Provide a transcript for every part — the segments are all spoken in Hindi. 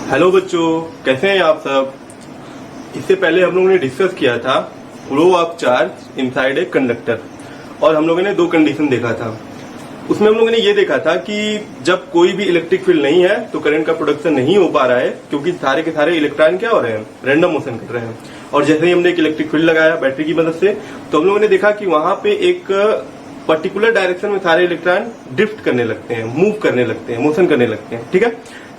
हेलो बच्चों, कैसे हैं आप सब। इससे पहले हम लोगों ने डिस्कस किया था flow of charge inside a conductor और हम लोगों ने दो कंडीशन देखा था। उसमें हम लोगों ने ये देखा था कि जब कोई भी इलेक्ट्रिक फील्ड नहीं है तो करंट का प्रोडक्शन नहीं हो पा रहा है, क्योंकि सारे के सारे इलेक्ट्रॉन क्या हो रहे हैं, रैंडम मोशन कर रहे हैं। और जैसे ही हमने एक इलेक्ट्रिक फील्ड लगाया बैटरी की मदद से, तो हम लोगों ने देखा कि वहां पे एक पर्टिकुलर डायरेक्शन में सारे इलेक्ट्रॉन ड्रिफ्ट करने लगते हैं, मूव करने लगते हैं, मोशन करने लगते हैं। ठीक है,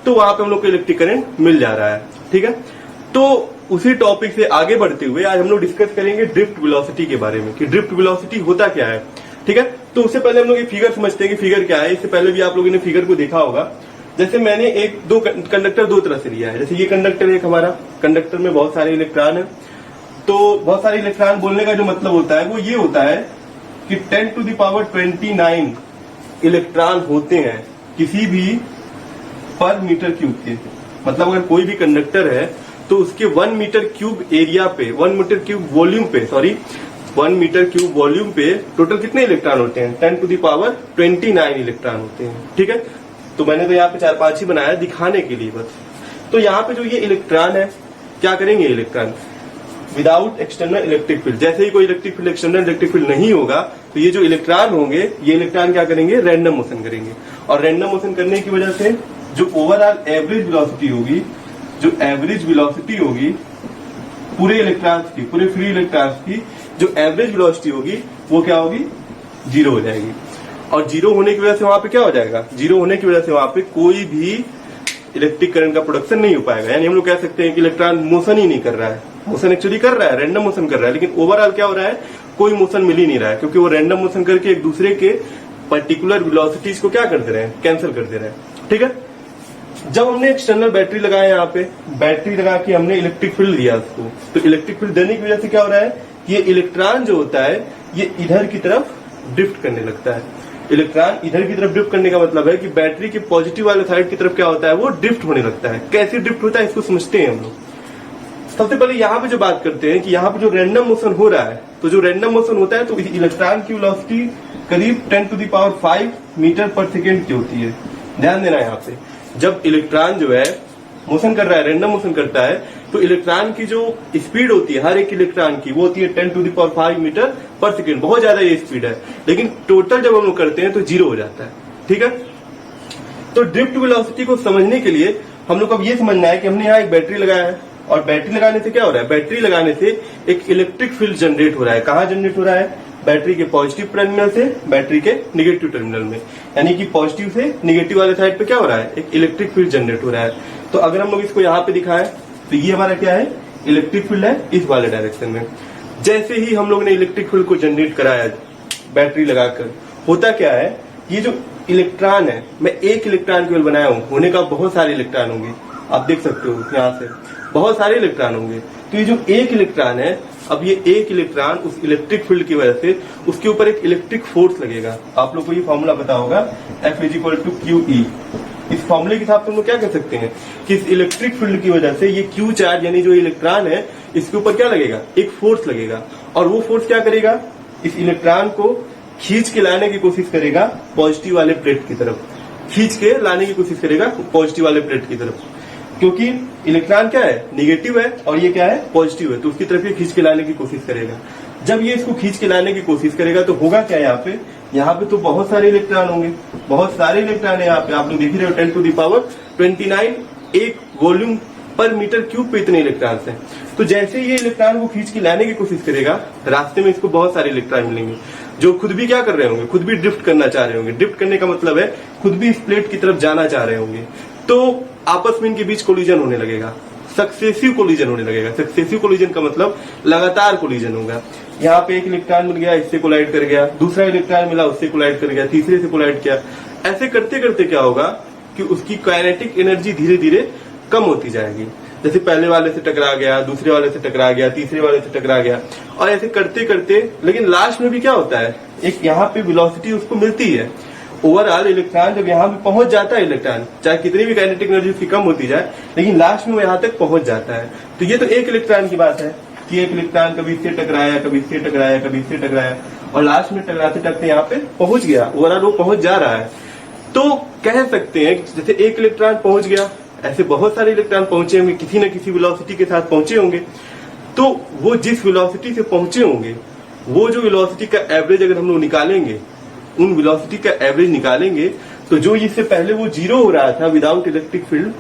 तो वहां पे हम लोग को इलेक्ट्रिक करंट मिल जा रहा है। ठीक है, तो उसी टॉपिक से आगे बढ़ते हुए आज हम लोग डिस्कस करेंगे ड्रिफ्ट वेलोसिटी के बारे में कि ड्रिफ्ट वेलोसिटी होता क्या है। ठीक है, तो उससे पहले हम लोग ये फिगर समझते हैं कि फिगर क्या है। इससे पहले भी आप लोगों ने फिगर को देखा होगा। जैसे मैंने दो कंडक्टर दो तरह से लिया है। जैसे ये कंडक्टर एक हमारा कंडक्टर में बहुत सारे इलेक्ट्रॉन है। तो बहुत सारे इलेक्ट्रॉन बोलने का जो मतलब होता है वो ये होता है कि 10⁻29 इलेक्ट्रॉन होते हैं किसी भी पर मीटर क्यूब के। मतलब अगर कोई भी कंडक्टर है तो उसके 1 मीटर क्यूब एरिया पे, 1 मीटर क्यूब वॉल्यूम पे, 1 मीटर क्यूब वॉल्यूम पे टोटल कितने इलेक्ट्रॉन होते हैं, 10⁻29 इलेक्ट्रॉन होते हैं। ठीक है, तो मैंने तो यहाँ पे 4-5 ही बनाया दिखाने के लिए बस। तो यहाँ पे जो ये इलेक्ट्रॉन है, क्या करेंगे electron without external electric field. जैसे ही कोई electric field, external electric field नहीं होगा तो ये जो इलेक्ट्रॉन होंगे, ये इलेक्ट्रॉन क्या करेंगे, रैंडम मोशन करेंगे। और रैंडम मोशन करने की वजह से जो ओवरऑल एवरेज वेलोसिटी होगी, जो एवरेज वेलोसिटी होगी पूरे इलेक्ट्रॉन्स की, पूरे फ्री इलेक्ट्रॉन्स की जो एवरेज वेलोसिटी होगी वो क्या होगी, 0 हो जाएगी। और 0 होने की वजह से वहां पे क्या हो जाएगा, 0 होने की वजह से वहां पे कोई भी इलेक्ट्रिक करंट का प्रोडक्शन नहीं हो पाएगा। यानी हम लोग कह सकते हैं कि इलेक्ट्रॉन मोशन ही नहीं कर रहा है। मोशन एक्चुअली कर रहा है, रैंडम मोशन कर रहा है, लेकिन ओवरऑल क्या हो रहा है, कोई मोशन मिल ही नहीं रहा है, क्योंकि वो रैंडम मोशन करके एक दूसरे के पर्टिकुलर वेलोसिटीज को क्या कर दे रहे हैं, कैंसिल कर दे रहे हैं। ठीक है, जब हमने एक्सटर्नल बैटरी लगाया, यहाँ पे बैटरी लगा के हमने इलेक्ट्रिक फील्ड दिया उसको, तो इलेक्ट्रिक फील्ड देने की वजह से क्या हो रहा है, ये इलेक्ट्रॉन जो होता है ये इधर की तरफ ड्रिफ्ट करने लगता है। इलेक्ट्रॉन इधर की तरफ ड्रिफ्ट करने का मतलब है कि बैटरी के पॉजिटिव वाले साइड की तरफ क्या होता है, वो ड्रिफ्ट होने लगता है। कैसे ड्रिफ्ट होता है इसको समझते हैं हम लोग। सबसे पहले यहाँ पे जो बात करते हैं कि यहाँ पे जो रैंडम मोशन हो रहा है, तो जो रैंडम मोशन होता है तो इलेक्ट्रॉन की वेलोसिटी करीब 10⁵ मीटर पर सेकेंड की होती है। ध्यान देना यहाँ पे, जब इलेक्ट्रॉन जो है मोशन कर रहा है, रैंडम मोशन करता है, तो इलेक्ट्रॉन की जो स्पीड होती है हर एक इलेक्ट्रॉन की, वो होती है 10⁵ मीटर पर सेकेंड। बहुत ज्यादा ये स्पीड है, लेकिन टोटल जब हम लोग करते हैं तो 0 हो जाता है। ठीक है, तो ड्रिफ्ट वेलोसिटी को समझने के लिए हम लोग को अब ये समझना है कि हमने यहाँ एक बैटरी लगाया है, और बैटरी लगाने से क्या हो रहा है, बैटरी लगाने से एक इलेक्ट्रिक फील्ड जनरेट हो रहा है। कहाँ जनरेट हो रहा है, बैटरी के पॉजिटिव टर्मिनल से बैटरी के निगेटिव टर्मिनल में। यानी कि पॉजिटिव से निगेटिव वाले साइड पे क्या हो रहा है, एक इलेक्ट्रिक फील्ड जनरेट हो रहा है। तो अगर हम लोग इसको यहाँ पे दिखाएं तो ये हमारा क्या है, इलेक्ट्रिक फील्ड है इस वाले डायरेक्शन में। जैसे ही हम लोग ने इलेक्ट्रिक फील्ड को जनरेट कराया बैटरी लगाकर, होता क्या है, ये जो इलेक्ट्रॉन है, मैं एक इलेक्ट्रॉन केवल बनाया हूं, होने का बहुत सारे इलेक्ट्रॉन होंगे, आप देख सकते हो यहाँ से बहुत सारे इलेक्ट्रॉन होंगे। तो ये जो एक इलेक्ट्रॉन है, अब ये एक इलेक्ट्रॉन उस इलेक्ट्रिक फील्ड की वजह से उसके ऊपर एक इलेक्ट्रिक फोर्स लगेगा। आप लोग को ये फॉर्मूला पता होगा, F = QE। इस फॉर्मूले के हिसाब से हम लोग क्या कह सकते हैं कि इस इलेक्ट्रिक फील्ड की वजह से ये Q चार्ज यानी जो इलेक्ट्रॉन है इसके ऊपर क्या लगेगा, एक फोर्स लगेगा। और वो फोर्स क्या करेगा, इस इलेक्ट्रॉन को खींच के लाने की कोशिश करेगा पॉजिटिव वाले प्लेट की तरफ, खींच के लाने की कोशिश करेगा पॉजिटिव वाले प्लेट की तरफ। क्योंकि इलेक्ट्रॉन क्या है, निगेटिव है, और ये क्या है, पॉजिटिव है, तो उसकी तरफ ये खींच के लाने की कोशिश करेगा। जब ये इसको खींच के लाने की कोशिश करेगा तो होगा क्या, यहाँ पे तो बहुत सारे इलेक्ट्रॉन होंगे, बहुत सारे इलेक्ट्रॉन है यहाँ पे, आप लोग देख ही रहे हो 10⁻29 एक वॉल्यूम पर मीटर क्यूब पे इतने इलेक्ट्रॉन हैं। तो जैसे ये इलेक्ट्रॉन को खींच के लाने की कोशिश करेगा, रास्ते में इसको बहुत सारे इलेक्ट्रॉन मिलेंगे जो खुद भी क्या कर रहे होंगे, खुद भी ड्रिफ्ट करना चाह रहे होंगे। ड्रिफ्ट करने का मतलब है खुद भी इस प्लेट की तरफ जाना चाह रहे होंगे। तो आपस में इनके बीच कोलिजन होने लगेगा, सक्सेसिव कोलिजन होने लगेगा। सक्सेसिव कोलिजन का मतलब लगातार कोलिजन होगा। यहाँ पे एक इलेक्ट्रॉन मिल गया, इससे कोलाइड कर गया, दूसरा इलेक्ट्रॉन मिला, उससे कोलाइड कर गया, तीसरे से कोलाइड किया। ऐसे करते करते क्या होगा कि उसकी काइनेटिक एनर्जी धीरे धीरे कम होती जाएगी। जैसे पहले वाले से टकरा गया, दूसरे वाले से टकरा गया, तीसरे वाले से टकरा गया, और ऐसे करते करते लेकिन लास्ट में भी क्या होता है, एक यहाँ पे वेलोसिटी उसको मिलती है। ओवरऑल इलेक्ट्रॉन जब यहाँ पे पहुंच जाता है, इलेक्ट्रॉन चाहे कितनी भी काइनेटिक एनर्जी उसकी कम होती जाए, लेकिन लास्ट में वो यहाँ तक पहुंच जाता है। तो ये तो एक इलेक्ट्रॉन की बात है कि एक इलेक्ट्रॉन कभी इससे टकराया, कभी इससे टकराया, कभी इससे टकराया, और लास्ट में टकराते टकराते यहाँ पे पहुंच गया, ओवरऑल वो पहुंच जा रहा है। तो कह सकते हैं जैसे एक इलेक्ट्रॉन पहुंच गया, ऐसे बहुत सारे इलेक्ट्रॉन पहुंचे होंगे, किसी न किसी वेलोसिटी के साथ पहुंचे होंगे। तो वो जिस वेलोसिटी से पहुंचे होंगे, वो जो वेलोसिटी का एवरेज अगर हम लोग निकालेंगे, उन वेलोसिटी का एवरेज निकालेंगे, तो जो इससे पहले वो 0 हो रहा था विदाउट इलेक्ट्रिक फील्ड,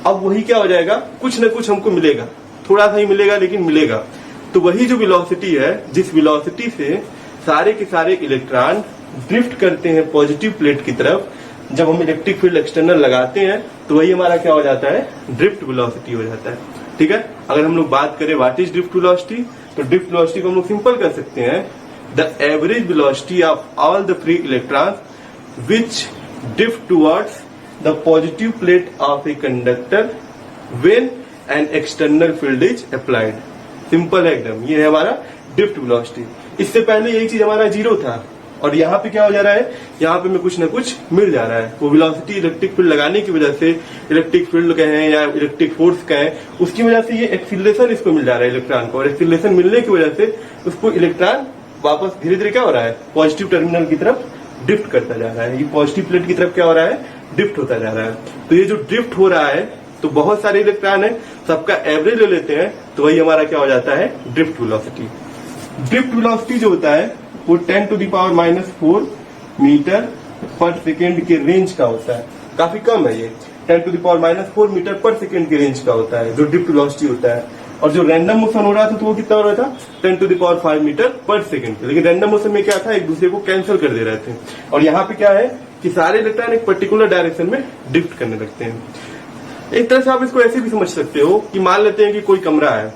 अब वही क्या हो जाएगा, कुछ न कुछ हमको मिलेगा, थोड़ा सा ही मिलेगा लेकिन मिलेगा। तो वही जो वेलोसिटी है, जिस वेलोसिटी से सारे के सारे इलेक्ट्रॉन ड्रिफ्ट करते हैं पॉजिटिव प्लेट की तरफ, जब हम इलेक्ट्रिक फील्ड एक्सटर्नल लगाते हैं, तो वही हमारा क्या हो जाता है, ड्रिफ्ट वेलोसिटी हो जाता है। ठीक है, अगर हम लोग बात करें व्हाट इज ड्रिफ्ट वेलोसिटी, तो ड्रिफ्ट वेलोसिटी को हम लोग सिंपल कर सकते हैं, the average velocity of all the free electrons which drift towards the positive plate of a conductor when an external field is applied। Simple है एकदम, ये है हमारा ड्रिफ्ट वेलोसिटी। इससे पहले यही चीज हमारा 0 था, और यहाँ पे क्या हो जा रहा है, यहाँ पे हमें कुछ ना कुछ मिल जा रहा है। वो वेलोसिटी इलेक्ट्रिक फील्ड लगाने की वजह से, इलेक्ट्रिक फील्ड कहें या इलेक्ट्रिक फोर्स कहें, उसकी वजह से ये एक्सीलरेशन इसको मिल जा रहा है इलेक्ट्रॉन को, और एक्सीलरेशन मिलने की वजह से उसको इलेक्ट्रॉन वापस धीरे धीरे क्या हो रहा है, पॉजिटिव टर्मिनल की तरफ ड्रिफ्ट करता जा रहा है। ये पॉजिटिव प्लेट की तरफ क्या हो रहा है, ड्रिफ्ट होता जा रहा है। तो ये जो ड्रिफ्ट हो रहा है, तो बहुत सारे इलेक्ट्रॉन है, सबका एवरेज ले लेते हैं, तो वही हमारा क्या हो जाता है, ड्रिफ्ट वेलोसिटी। ड्रिफ्ट वेलोसिटी जो होता है वो 10⁻⁻⁴ मीटर पर सेकेंड के रेंज का होता है। काफी कम है ये, 10⁻⁴ मीटर पर सेकेंड के रेंज का होता है जो ड्रिफ्ट वेलोसिटी होता है। और जो रैंडम मोशन हो रहा था तो वो कितना हो रहा था, 10⁵ मीटर पर सेकेंड। लेकिन रैंडम मोशन में क्या था, एक दूसरे को कैंसिल कर दे रहे थे। और यहाँ पे क्या है कि सारे इलेक्ट्रॉन एक पर्टिकुलर डायरेक्शन में ड्रिफ्ट करने लगते हैं। एक तरह से आप इसको ऐसे भी समझ सकते हो कि मान लेते हैं कि कोई कमरा है,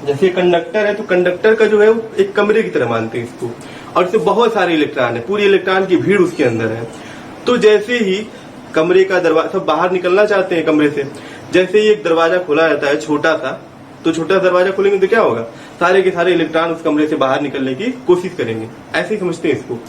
जैसे कंडक्टर है, तो कंडक्टर का जो है वो एक कमरे की तरह मानते हैं इसको, और इससे बहुत सारे इलेक्ट्रॉन है, पूरी इलेक्ट्रॉन की भीड़ उसके अंदर है। तो जैसे ही कमरे का दरवाजा, सब बाहर निकलना चाहते हैं कमरे से, जैसे ही एक दरवाजा खोला जाता है छोटा सा, तो छोटा दरवाजा खोलेंगे तो क्या होगा, सारे के सारे इलेक्ट्रॉन उस कमरे से बाहर निकलने की कोशिश करेंगे। ऐसे ही समझते हैं इसको।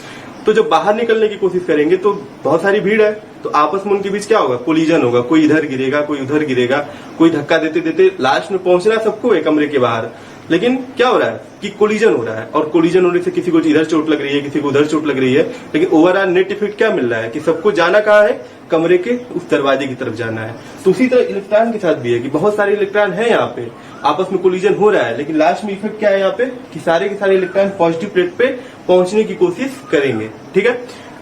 तो जब बाहर निकलने की कोशिश करेंगे तो बहुत सारी भीड़ है, तो आपस में उनके बीच क्या होगा, कोलिजन होगा, कोई इधर गिरेगा, कोई उधर गिरेगा, कोई धक्का देते देते लास्ट में पहुंचना सबको है कमरे के बाहर। लेकिन क्या हो रहा है कि कोलिजन हो रहा है, और कोलिजन होने से किसी को इधर चोट लग रही है, किसी को उधर चोट लग रही है, लेकिन ओवरऑल नेट इफेक्ट क्या मिल रहा है कि सबको जाना कहाँ है, कमरे के उस दरवाजे की तरफ जाना है। तो उसी तरह इलेक्ट्रॉन के साथ भी है कि बहुत सारे इलेक्ट्रॉन है यहाँ पे, आपस में कोलिजन हो रहा है, लेकिन लास्ट में इफेक्ट क्या है यहाँ पे कि सारे के सारे इलेक्ट्रॉन पॉजिटिव प्लेट पे पहुंचने की कोशिश करेंगे। ठीक है,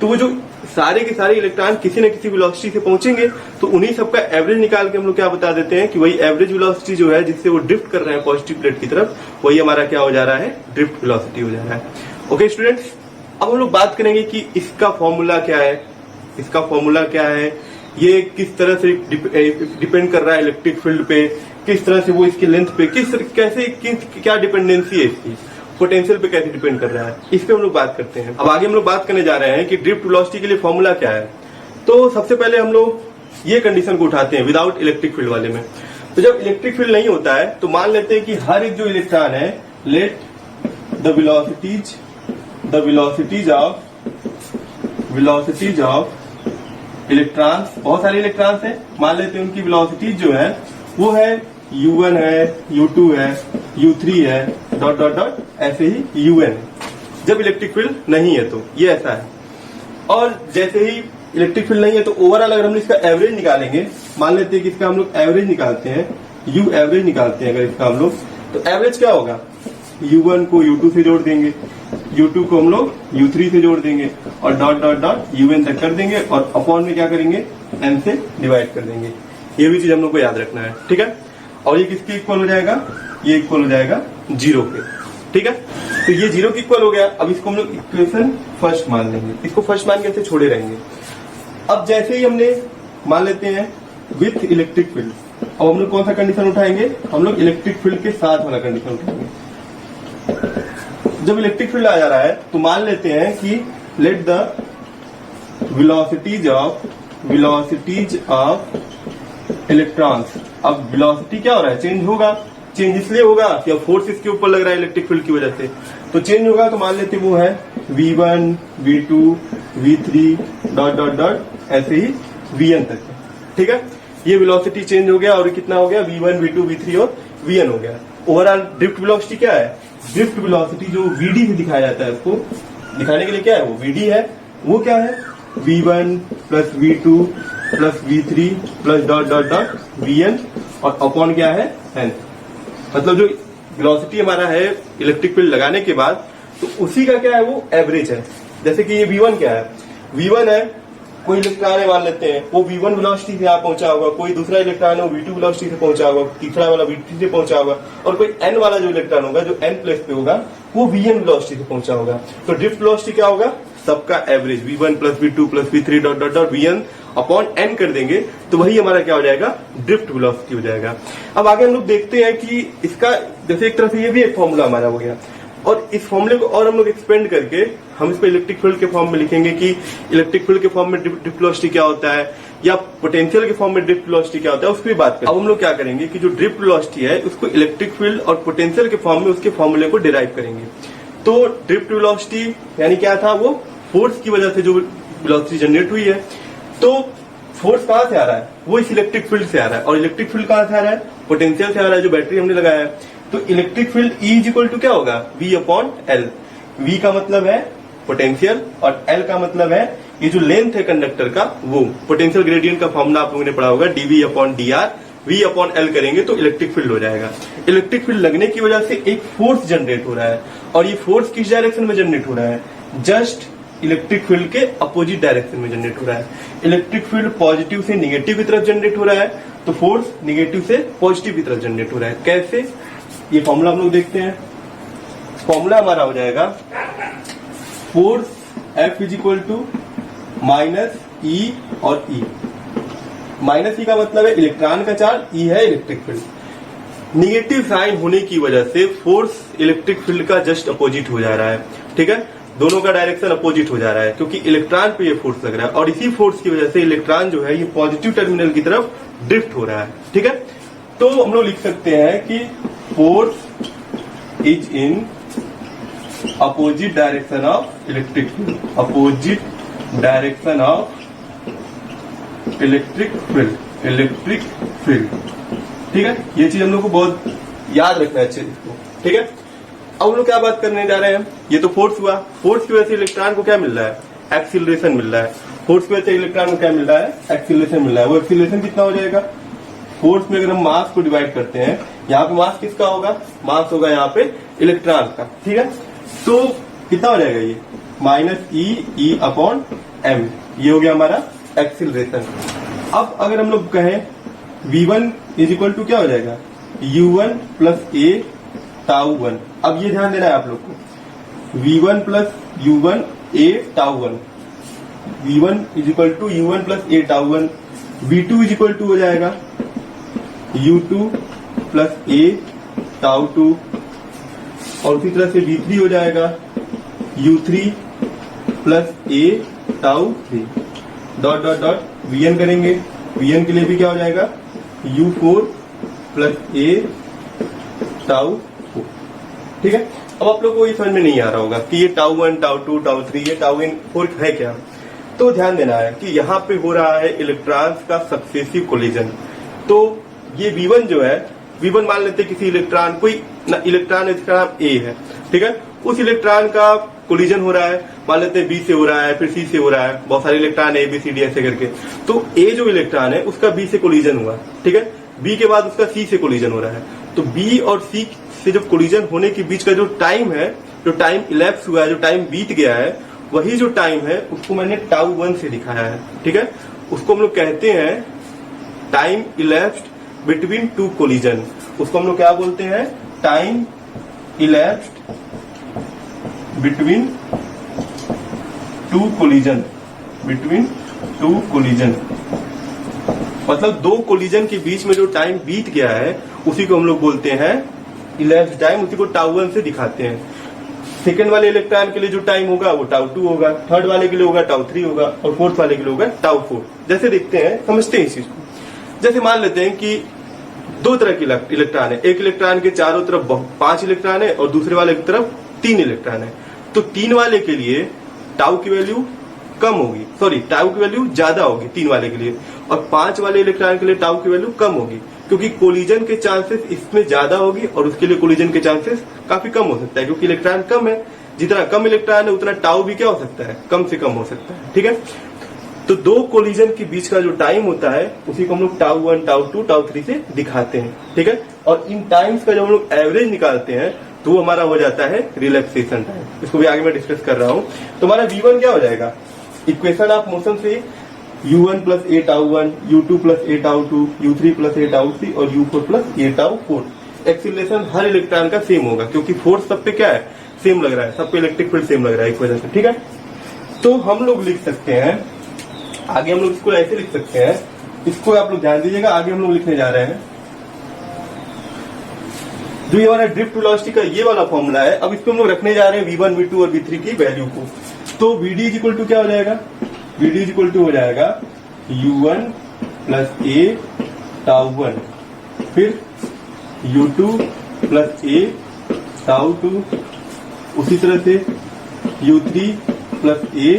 तो वो जो सारे के सारे इलेक्ट्रॉन किसी न किसी वेलोसिटी से पहुंचेंगे, तो उन्हीं सबका एवरेज निकाल के हम लोग क्या बता देते हैं कि वही एवरेज वेलोसिटी जो है जिससे वो ड्रिफ्ट कर रहे हैं पॉजिटिव प्लेट की तरफ, वही हमारा क्या हो जा रहा है, ड्रिफ्ट वेलोसिटी हो जा रहा है। ओके स्टूडेंट्स, अब हम लोग बात करेंगे कि इसका फॉर्मूला क्या है, इसका फॉर्मूला क्या है, ये किस तरह से डिपेंड कर रहा है इलेक्ट्रिक फील्ड पे, किस तरह से वो इसकी लेंथ पे, क्या डिपेंडेंसी है इसकी, पोटेंशियल पे कैसे डिपेंड कर रहा है, इस पे हम लोग बात करते हैं। अब आगे हम लोग बात करने जा रहे हैं कि ड्रिफ्ट वेलोसिटी के लिए फॉर्मूला क्या है। तो सबसे पहले हम लोग ये कंडीशन को उठाते हैं विदाउट इलेक्ट्रिक फील्ड वाले में। तो जब इलेक्ट्रिक फील्ड नहीं होता है तो मान लेते हैं कि हर एक जो इलेक्ट्रॉन है, let the velocities of electrons, बहुत सारे इलेक्ट्रॉन्स हैं, मान लेते हैं उनकी वेलोसिटीज जो है वो है U1 है, U2 है, U3 है, डॉट डॉट डॉट ऐसे ही UN है, जब इलेक्ट्रिक फील्ड नहीं है तो ये ऐसा है। और जैसे ही इलेक्ट्रिक फील्ड नहीं है तो ओवरऑल अगर हम इसका एवरेज निकालेंगे, मान लेते हैं कि इसका हम लोग एवरेज निकालते हैं, U एवरेज निकालते हैं अगर इसका हम लोग, तो एवरेज क्या होगा, U1 को U2 से जोड़ देंगे, U2 को हम लोग U3 से जोड़ देंगे, और डॉट डॉट डॉट UN तक कर देंगे, और अपॉन में क्या करेंगे, N से डिवाइड कर देंगे। ये भी चीज हम लोग को याद रखना है। ठीक है, और ये किसके इक्वल हो जाएगा, ये इक्वल हो जाएगा 0 के। ठीक है, तो ये 0 के इक्वल हो गया। अब इसको हम लोग इक्वेशन फर्स्ट मान लेंगे, इसको फर्स्ट मान के ऐसे छोड़े रहेंगे। अब जैसे ही हमने मान लेते हैं विथ इलेक्ट्रिक फील्ड, अब हम लोग कौन सा कंडीशन उठाएंगे, हम लोग इलेक्ट्रिक फील्ड के साथ वाला कंडीशन उठाएंगे। जब इलेक्ट्रिक फील्ड आ जा रहा है तो मान लेते हैं कि let the velocities of electrons, अब वेलोसिटी क्या हो रहा है, चेंज होगा। चेंज इसलिए होगा कि अब फोर्स इसके ऊपर लग रहा है इलेक्ट्रिक फील्ड की वजह से, तो चेंज होगा। तो मान लेते वो है V1, V2, V3 dot dot dot ऐसे ही Vn तक। ठीक है, ये वेलोसिटी चेंज हो गया, और कितना हो गया, V1, V2, V3 और Vn हो गया। ओवरऑल ड्रिफ्ट वेलोसिटी क्या है, ड्रिफ्ट वेलोसिटी जो Vd से दिखाया जाता है, उसको दिखाने के लिए क्या है, वो Vd है, वो क्या है, V1 plus V2 plus V3 plus dot dot dot Vn और अपॉन क्या है n। मतलब जो वेलोसिटी हमारा है इलेक्ट्रिक फील्ड लगाने के बाद, तो उसी का क्या है वो एवरेज है। जैसे कि ये V1 क्या है, V1 है कोई इलेक्ट्रॉन है मान लेते हैं, वो V1 वेलोसिटी से यहाँ पहुंचा होगा, कोई दूसरा इलेक्ट्रॉन है वो V2 वेलोसिटी से पहुंचा होगा, तीसरा वाला V3 से पहुंचा होगा, और कोई n वाला जो इलेक्ट्रॉन होगा जो n प्लेस पे होगा वो Vn वेलोसिटी से पहुंचा होगा। तो ड्रिफ्ट वेलोसिटी क्या होगा, सबका average V1 plus V2 plus V3 dot dot dot Vn upon n कर देंगे, तो वही हमारा क्या हो जाएगा, ड्रिफ्ट वेलोसिटी हो जाएगा। अब आगे हम लोग देखते हैं कि इसका जैसे एक तरह से ये भी एक फॉर्मूला हमारा हो गया, और इस फॉर्मूले को और हम लोग एक्सपेंड करके हम इस पे इलेक्ट्रिक फील्ड के फॉर्म में लिखेंगे कि इलेक्ट्रिक फील्ड के फॉर्म में ड्रिफ्ट वेलोसिटी क्या होता है, या पोटेंशियल के फॉर्म में ड्रिफ्ट वेलोसिटी क्या होता है, उसकी बात करें। अब हम लोग क्या करेंगे कि जो ड्रिफ्ट वेलोसिटी है उसको इलेक्ट्रिक फील्ड और पोटेंशियल के फॉर्म में उसके फॉर्मूले को डिराइव करेंगे। तो ड्रिफ्ट वेलोसिटी यानी क्या था, वो फोर्स की वजह से जो वेलोसिटी जनरेट हुई है। तो फोर्स कहां से आ रहा है, वो इस इलेक्ट्रिक फील्ड से आ रहा है, और इलेक्ट्रिक फील्ड कहां से आ रहा है, पोटेंशियल से आ रहा है जो बैटरी हमने लगाया है। तो electric field E is equal to क्या होगा, V अपॉन L। V का मतलब है पोटेंशियल और L का मतलब है ये जो लेंथ है कंडक्टर का, वो पोटेंशियल ग्रेडियंट का फॉर्मूला आप लोगों ने पढ़ा होगा, dV upon dr। V upon L करेंगे तो इलेक्ट्रिक फील्ड हो जाएगा। इलेक्ट्रिक फील्ड लगने की वजह से एक फोर्स जनरेट हो रहा है, और ये फोर्स किस डायरेक्शन में जनरेट हो रहा है, जस्ट इलेक्ट्रिक फील्ड के अपोजिट डायरेक्शन में जनरेट हो रहा है। इलेक्ट्रिक फील्ड पॉजिटिव से निगेटिव की तरफ जनरेट हो रहा है, तो फोर्स निगेटिव से पॉजिटिव की तरफ जनरेट हो रहा है। कैसे, ये फॉर्मूला हम लोग देखते हैं। फॉर्मूला हमारा हो जाएगा force F is equal to minus E और E। माइनस E का मतलब है इलेक्ट्रॉन का चार्ज, E है इलेक्ट्रिक फील्ड। निगेटिव साइन होने की वजह से फोर्स इलेक्ट्रिक फील्ड का जस्ट अपोजिट हो जा रहा है, ठीक है, दोनों का डायरेक्शन अपोजिट हो जा रहा है, क्योंकि इलेक्ट्रॉन पे ये फोर्स लग रहा है, और इसी फोर्स की वजह से इलेक्ट्रॉन जो है ये पॉजिटिव टर्मिनल की तरफ ड्रिफ्ट हो रहा है, ठीक है। तो हम लोग लिख सकते हैं कि force is in opposite direction of electric field, opposite direction of electric field, electric field, ठीक है। ये चीज हम लोग को बहुत याद रखना है अच्छे इसको, ठीक है। अब हम लोग क्या बात करने जा रहे हैं, ये तो फोर्स हुआ, फोर्स की वजह से इलेक्ट्रॉन को क्या मिल रहा है, एक्सीलरेशन मिल रहा है। फोर्स की वजह से इलेक्ट्रॉन को क्या मिल रहा है, एक्सीलरेशन मिल रहा है। वो एक्सीलरेशन कितना हो जाएगा, फोर्स में अगर हम मास को डिवाइड करते हैं, यहाँ पे मास किसका होगा, मास होगा यहाँ पे इलेक्ट्रॉन का, ठीक है। तो कितना हो जाएगा ये, माइनस ई अपॉन एम, ये हो गया हमारा एक्सीलरेशन। अब अगर हम लोग कहें V1 इज इक्वल टू क्या हो जाएगा, U1 प्लस ए टाउ 1। अब ये ध्यान देना है आप लोग को, V1 plus U1 a tau 1, V1 is equal to U1 plus a tau 1। V2 is equal to हो जाएगा U2 प्लस ए टाउ 2, और उसी तरह से V3 हो जाएगा U3 plus a tau 3 dot dot dot Vn करेंगे। Vn के लिए भी क्या हो जाएगा, U4 प्लस ए टाउ 4, ठीक है। अब आप लोग को ये समझ में नहीं आ रहा होगा कि ये टाउ 1, टाउ 2, टाउ 3, ये टाउ 4 है क्या। तो ध्यान देना है कि यहाँ पे हो रहा है इलेक्ट्रॉन्स का सक्सेसिव कोलिजन। तो ये V1 जो है, V1 मान लेते हैं किसी इलेक्ट्रॉन, कोई इलेक्ट्रॉन है जिसका नाम A है, ठीक है, उस इलेक्ट्रॉन का कोलिजन हो रहा है, मान लेते हैं B से हो रहा है, फिर C से हो रहा है, बहुत सारे इलेक्ट्रॉन है A B C D ऐसे करके। तो A जो इलेक्ट्रॉन है उसका B से कोलिजन हुआ, ठीक है, B के बाद उसका C से कोलिजन हो रहा है। तो B और C से जब कोलिजन होने के बीच का जो टाइम है, जो टाइम इलेप्स हुआ है, जो टाइम बीत गया है, वही जो टाइम है उसको मैंने टाउ 1 से दिखाया है, ठीक है। उसको हम लोग कहते हैं time elapsed between two collision. उसको हम लोग क्या बोलते हैं, time elapsed between two collision, between two collision. मतलब दो कोलिजन के बीच में जो टाइम बीत गया है उसी को हम लोग बोलते हैं इलेप्स्ड टाइम, उसी को टाउ 1 से दिखाते हैं। सेकेंड वाले इलेक्ट्रॉन के लिए जो टाइम होगा वो टाउ 2 होगा, थर्ड वाले के लिए होगा टाउ 3 होगा, और फोर्थ वाले के लिए होगा टाउ 4। जैसे देखते हैं, समझते हैं इस चीज को। जैसे मान लेते हैं कि दो तरह के इलेक्ट्रॉन है, एक इलेक्ट्रॉन के चारों तरफ 5 इलेक्ट्रॉन है और दूसरे वाले की तरफ 3 इलेक्ट्रॉन है। तो 3 वाले के लिए टाउ की वैल्यू कम होगी, सॉरी टाउ की वैल्यू ज्यादा होगी 3 वाले के लिए, और 5 वाले इलेक्ट्रॉन के लिए टाउ की वैल्यू कम होगी, क्योंकि कोलिजन के चांसेस इसमें ज्यादा होगी और उसके लिए कोलिजन के चांसेस काफी कम हो सकता है, क्योंकि इलेक्ट्रॉन कम है। जितना कम इलेक्ट्रॉन है उतना टाउ भी क्या हो सकता है, कम से कम हो सकता है, ठीक है। तो दो कोलिजन के बीच का जो टाइम होता है उसी को हम लोग टाउ 1, टाउ 2, टाउ 3 से दिखाते हैं, ठीक है। और इन टाइम्स का जब हम लोग एवरेज निकालते हैं तो वो हमारा हो जाता है रिलैक्सेशन टाइम। इसको भी आगे मैं डिस्कस कर रहा हूँ। तो हमारा v1 क्या हो जाएगा, इक्वेशन ऑफ मोशन से u1 plus a tau 1, u2 plus a tau 2, u3 plus a tau 3 और u4 plus a tau 4। Acceleration her electron का सेम होगा क्योंकि फोर्स सब पे क्या है, सेम लग रहा है, सब पे इलेक्ट्रिक फील्ड सेम लग रहा है इस वजह से, ठीक है। तो हम लोग लिख सकते हैं आगे, हम लोग इसको ऐसे लिख सकते हैं, इसको आप लोग ध्यान दीजिएगा। आगे हम लोग लिखने जा रहे हैं जो ये हमारा ड्रिफ्ट वेलोसिटी का ये वाला फॉर्मूला है। अब इसको हम लोग रखने जा रहे हैं v1, v2 और v3 की वैल्यू को। तो vd इज इक्वल टू क्या हो जाएगा, vd इज इक्वल टू हो जाएगा u1 प्लस ए टाउ 1, फिर u2 प्लस ए टाउ 2, उसी तरह से u3 plus a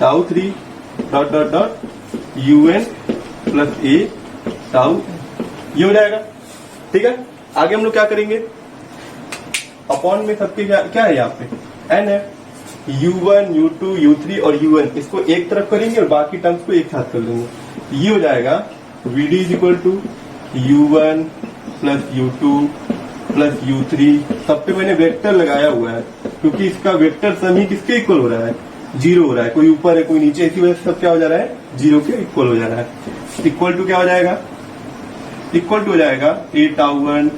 tau 3 dot dot dot un plus a tau, ये हो जाएगा, ठीक है। आगे हम लोग क्या करेंगे, अपॉन में सबके क्या है यहाँ पे n है, u1, u2, u3 और un, इसको एक तरफ करेंगे और बाकी टर्म्स को एक साथ कर लेंगे। ये हो जाएगा vd is equal to u1 plus u2 plus u3। सब पे मैंने वेक्टर लगाया हुआ है क्योंकि इसका वेक्टर सम ही किसके इक्वल हो रहा है, 0 हो रहा है, कोई ऊपर है कोई नीचे, इसी वजह से सब क्या हो जा रहा है, 0 के इक्वल हो जा रहा है। इक्वल टू क्या हो जाएगा, इक्वल टू हो जाएगा ए टाउ 1,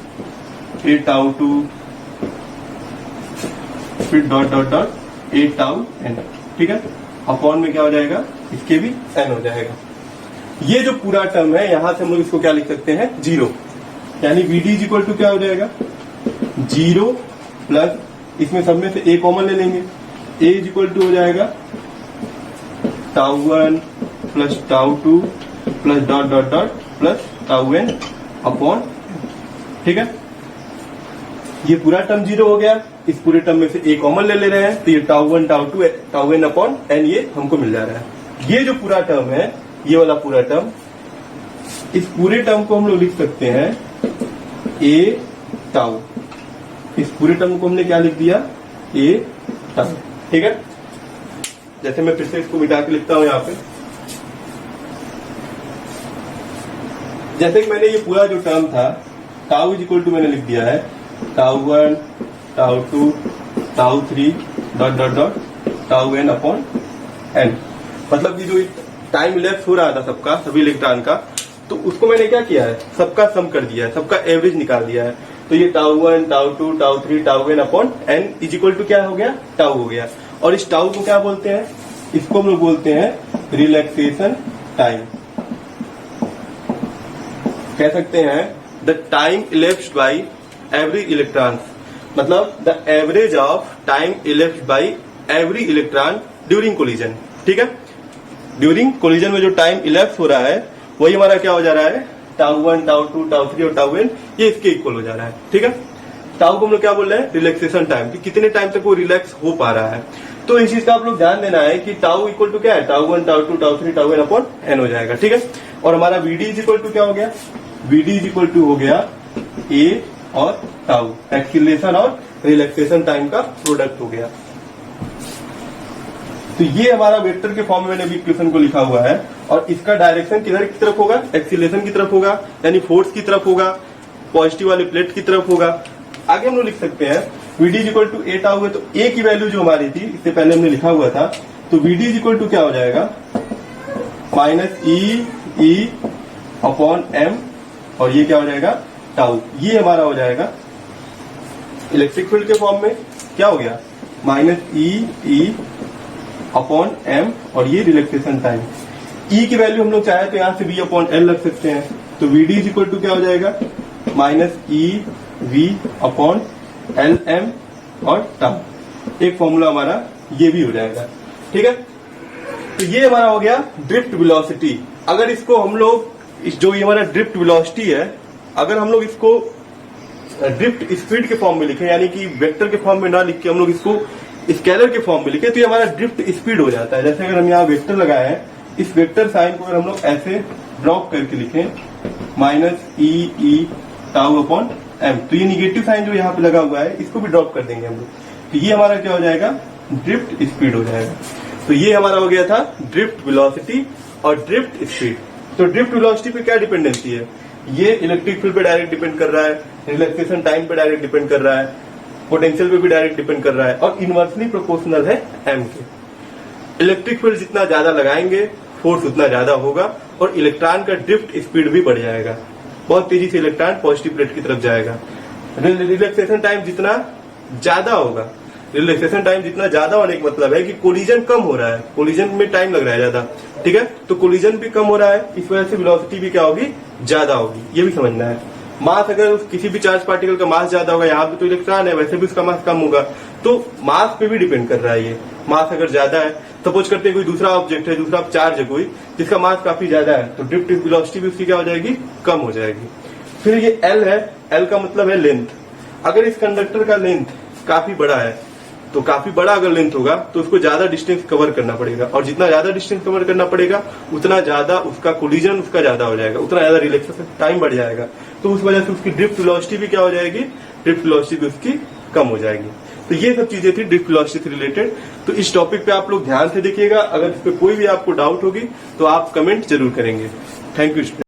ए टाउ 2, फिर dot dot dot A tau n, ठीक है। अपॉन में क्या हो जाएगा, इसके भी n हो जाएगा। ये जो पूरा टर्म है यहां से हम लोग इसको क्या लिख सकते हैं, 0, यानी vd इज इक्वल टू क्या हो जाएगा 0 प्लस, इसमें सब में से a कॉमन ले लेंगे, a इज इक्वल टू हो जाएगा tau 1 plus tau 2 plus dot dot dot plus tau n upon, ठीक है। ये पूरा टर्म 0 हो गया, इस पूरे टर्म में से a कॉमन ले ले रहे हैं तो ये tau 1 tau 2 tau n upon n ये हमको मिल जा रहा है। ये जो पूरा टर्म है, ये वाला पूरा टर्म, इस पूरे टर्म को हम लोग लिख सकते हैं a टाउ, इस पूरे टर्म को हमने क्या लिख दिया, a टाउ, ठीक है। जैसे मैं फिर से इसको मिटा के लिखता हूं यहाँ पे, जैसे कि मैंने ये पूरा जो टर्म था टाउ इज इक्वल टू मैंने लिख दिया है tau 1, tau 2, tau 3 dot dot dot tau n upon n। मतलब कि जो टाइम इलेप्स हो रहा था सबका, सभी इलेक्ट्रॉन का, तो उसको मैंने क्या किया है, सबका सम कर दिया है, सबका एवरेज निकाल दिया है। तो ये tau 1, tau 2, tau 3, tau n upon n is equal to क्या हो गया, टाउ हो गया। और इस टाउ को क्या बोलते हैं, इसको हम लोग बोलते हैं रिलैक्सेशन टाइम। कह सकते हैं the time elapsed by every electron, मतलब the average of time elapsed by every electron during collision, ठीक है। ड्यूरिंग कोलिजन में जो टाइम इलेप्स हो रहा है वही हमारा क्या हो जा रहा है, टाउ 1, टाउ 2, टाउ 3 और टाउ n, ये इसके इक्वल हो जा रहा है, ठीक है। टाउ को हम लोग क्या बोल रहे हैं, रिलैक्सेशन टाइम, कि कितने टाइम तक वो रिलैक्स हो पा रहा है। तो इस चीज का आप लोग ध्यान देना है कि टाउ इक्वल टू क्या है, tau 1, tau 2, tau 3, tau n upon n हो जाएगा, ठीक है। और हमारा vd इज इक्वल टू क्या हो गया, vd इज इक्वल टू हो गया a और टाउ, एक्सीलरेशन और रिलैक्सेशन टाइम का प्रोडक्ट हो गया। तो ये हमारा वेक्टर के फॉर्म में मैंने अभी इक्वेशन को लिखा हुआ है, और इसका डायरेक्शन किधर की तरफ होगा, एक्सीलरेशन की तरफ होगा, यानी फोर्स की तरफ होगा, पॉजिटिव वाले प्लेट की तरफ होगा। आगे हम लोग लिख सकते हैं vd is equal to a tau है, तो a की वैल्यू जो हमारी थी इससे पहले हमने लिखा हुआ था, तो vd इज इक्वल टू क्या हो जाएगा, माइनस ई अपॉन m, और ये क्या हो जाएगा टाउ। ये हमारा हो जाएगा इलेक्ट्रिक फील्ड के फॉर्म में क्या हो गया, माइनस ई अपॉन m, और ये रिलैक्सेशन टाइम। E की वैल्यू हम लोग चाहे तो यहाँ से v अपॉन l रख सकते हैं, तो vd इज इक्वल टू क्या हो जाएगा, माइनस ई v अपॉन एल एम और टाउ। एक फॉर्मूला हमारा ये भी हो जाएगा, ठीक है। तो ये हमारा हो गया ड्रिफ्ट वेलोसिटी। अगर इसको हम लोग जो ये हमारा ड्रिफ्ट वेलोसिटी है, अगर हम लोग इसको ड्रिफ्ट स्पीड के फॉर्म में लिखे, यानी कि वेक्टर के फॉर्म में ना लिख के हम लोग इसको स्केलर के फॉर्म में लिखे, तो ये हमारा ड्रिफ्ट स्पीड हो जाता है। जैसे अगर हम यहाँ वेक्टर लगाए हैं, इस वेक्टर साइन को अगर हम लोग ऐसे ड्रॉप करके लिखें, माइनस ई टाउ अपॉन m, तो ये निगेटिव साइन जो यहाँ पे लगा हुआ है इसको भी ड्रॉप कर देंगे हम लोग, तो ये हमारा क्या हो जाएगा, ड्रिफ्ट स्पीड हो जाएगा। तो ये हमारा हो गया था ड्रिफ्ट वेलोसिटी और ड्रिफ्ट स्पीड। तो ड्रिफ्ट वेलोसिटी पे क्या डिपेंडेंसी है, ये इलेक्ट्रिक फील्ड पे डायरेक्ट डिपेंड कर रहा है, रिलैक्सेशन टाइम पे डायरेक्ट डिपेंड कर रहा है, पोटेंशियल पे भी डायरेक्ट डिपेंड कर रहा है और इनवर्सली प्रोपोर्शनल है एम के। इलेक्ट्रिक फील्ड जितना ज्यादा लगाएंगे फोर्स उतना ज्यादा होगा और इलेक्ट्रॉन का ड्रिफ्ट स्पीड भी बढ़ जाएगा, बहुत तेजी से इलेक्ट्रॉन पॉजिटिव प्लेट की तरफ जाएगा। रिलैक्सेशन टाइम जितना ज्यादा होगा, रिलैक्सेशन टाइम जितना ज्यादा होने का मतलब है कि कोलिजन कम हो रहा है, कोलिजन में टाइम लग रहा है ज्यादा, ठीक है। तो कोलिजन भी कम हो रहा है, इस वजह से वेलोसिटी भी क्या होगी, ज्यादा होगी, ये भी समझना है। मास अगर किसी भी चार्ज पार्टिकल का मास ज्यादा होगा, यहाँ पे तो इलेक्ट्रॉन है, वैसे भी उसका मास कम होगा, तो मास पे भी डिपेंड कर रहा है ये। मास अगर ज्यादा है, सपोज करते हैं कोई दूसरा ऑब्जेक्ट है, दूसरा चार्ज है कोई, जिसका मास काफी ज्यादा है, तो ड्रिफ्ट वेलोसिटी भी उसकी क्या हो जाएगी, कम हो जाएगी। फिर ये एल है, एल का मतलब है लेंथ। अगर इस कंडक्टर का लेंथ काफी बड़ा है, तो काफी बड़ा अगर लेंथ होगा तो उसको ज्यादा डिस्टेंस कवर करना पड़ेगा, और जितना ज्यादा डिस्टेंस कवर करना पड़ेगा उतना ज्यादा उसका कोलिजन उसका ज्यादा हो जाएगा, उतना ज्यादा रिलैक्सेशन टाइम बढ़ जाएगा। तो उस वजह से उसकी ड्रिफ्ट वेलोसिटी भी क्या हो जाएगी, ड्रिफ्ट वेलोसिटी भी उसकी कम हो जाएगी। तो ये सब चीजें थी ड्रिफ्ट वेलोसिटी से रिलेटेड। तो इस टॉपिक पे आप लोग ध्यान से देखिएगा, अगर इस पे कोई भी आपको डाउट होगी तो आप कमेंट जरूर करेंगे। Thank you.